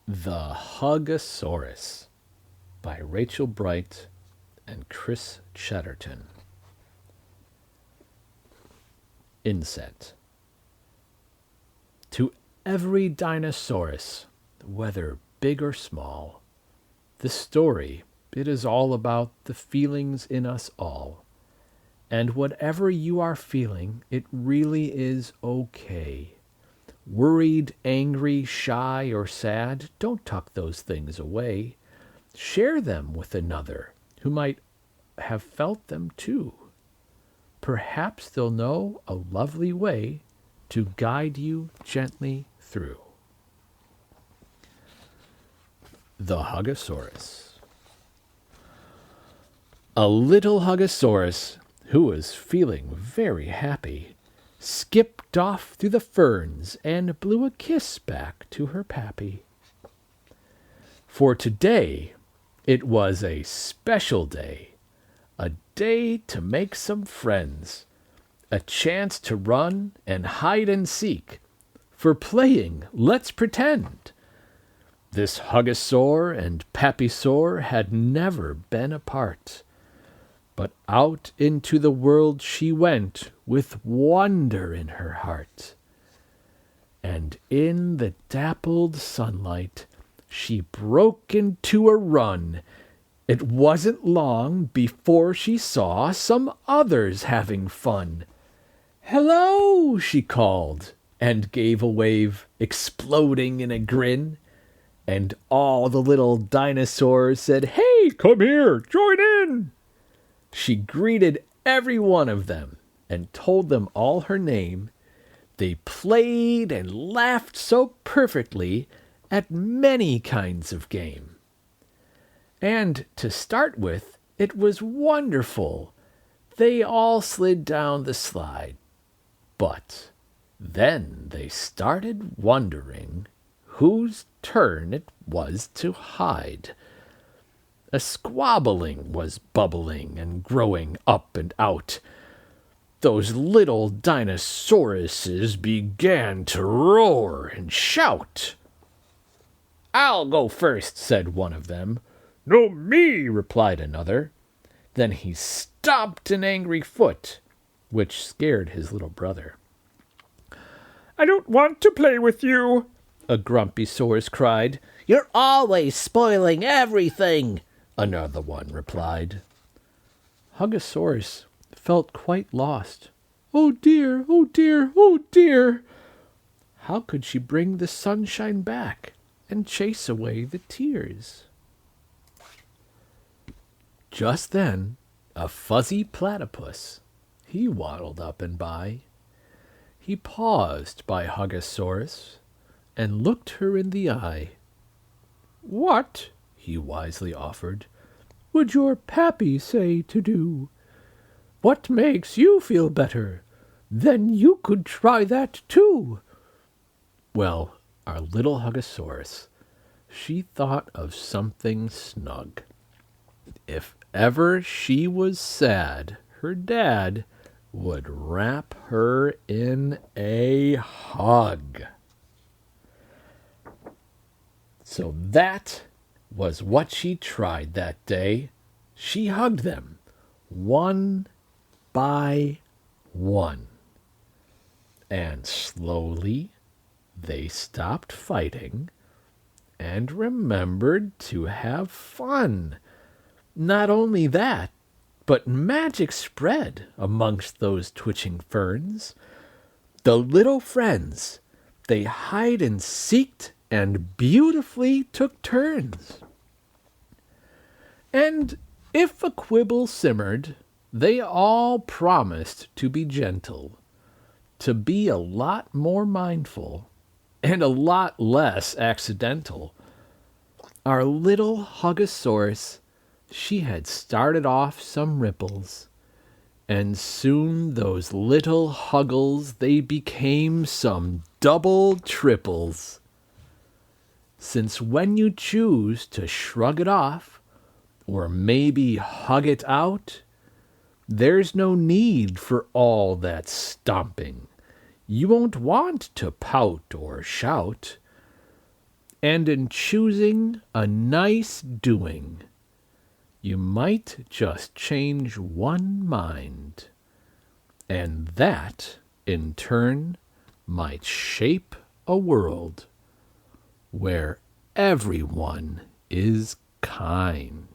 The Hugasaurus by Rachel Bright and Chris Chatterton. Inset. To every dinosaurus, whether big or small, the story, it is all about the feelings in us all. And whatever you are feeling, it really is okay. Worried, angry, shy, or sad, don't tuck those things away. Share them with another who might have felt them too. Perhaps they'll know a lovely way to guide you gently through. The Hugasaurus. A little Hugasaurus, who was feeling very happy, skipped off through the ferns and blew a kiss back to her pappy. For today, it was a special day, a day to make some friends, a chance to run and hide and seek, for playing Let's Pretend. This Hugasaur and Pappysaur had never been apart, but out into the world she went with wonder in her heart. And in the dappled sunlight, she broke into a run. It wasn't long before she saw some others having fun. "Hello," she called, and gave a wave, exploding in a grin. And all the little dinosaurs said, "Hey, come here, join in." She greeted every one of them and told them all her name. They played and laughed so perfectly at many kinds of game. And to start with, it was wonderful. They all slid down the slide. But then they started wondering whose turn it was to hide. A squabbling was bubbling and growing up and out. Those little dinosauruses began to roar and shout. "I'll go first," said one of them. "No, me," replied another. Then he stomped an angry foot, which scared his little brother. "I don't want to play with you," a grumpy saurus cried. "You're always spoiling everything," another one replied. Hugasaurus felt quite lost. "Oh dear, oh dear, oh dear!" How could she bring the sunshine back and chase away the tears? Just then, a fuzzy platypus, he waddled up and by. He paused by Hugasaurus and looked her in the eye. "What," he wisely offered, "would your pappy say to do? What makes you feel better? Then you could try that too." Well, our little Hugasaurus, she thought of something snug. If ever she was sad, her dad would wrap her in a hug. So that was what she tried that day. She hugged them, one by one. And slowly they stopped fighting and remembered to have fun. Not only that, but magic spread amongst those twitching ferns. The little friends, they hide and seeked and beautifully took turns. And if a quibble simmered, they all promised to be gentle, to be a lot more mindful, and a lot less accidental. Our little Hugasaurus, she had started off some ripples, and soon those little huggles, they became some double triples. Since when you choose to shrug it off, or maybe hug it out, there's no need for all that stomping. You won't want to pout or shout. And in choosing a nice doing, you might just change one mind, and that, in turn, might shape a world where everyone is kind.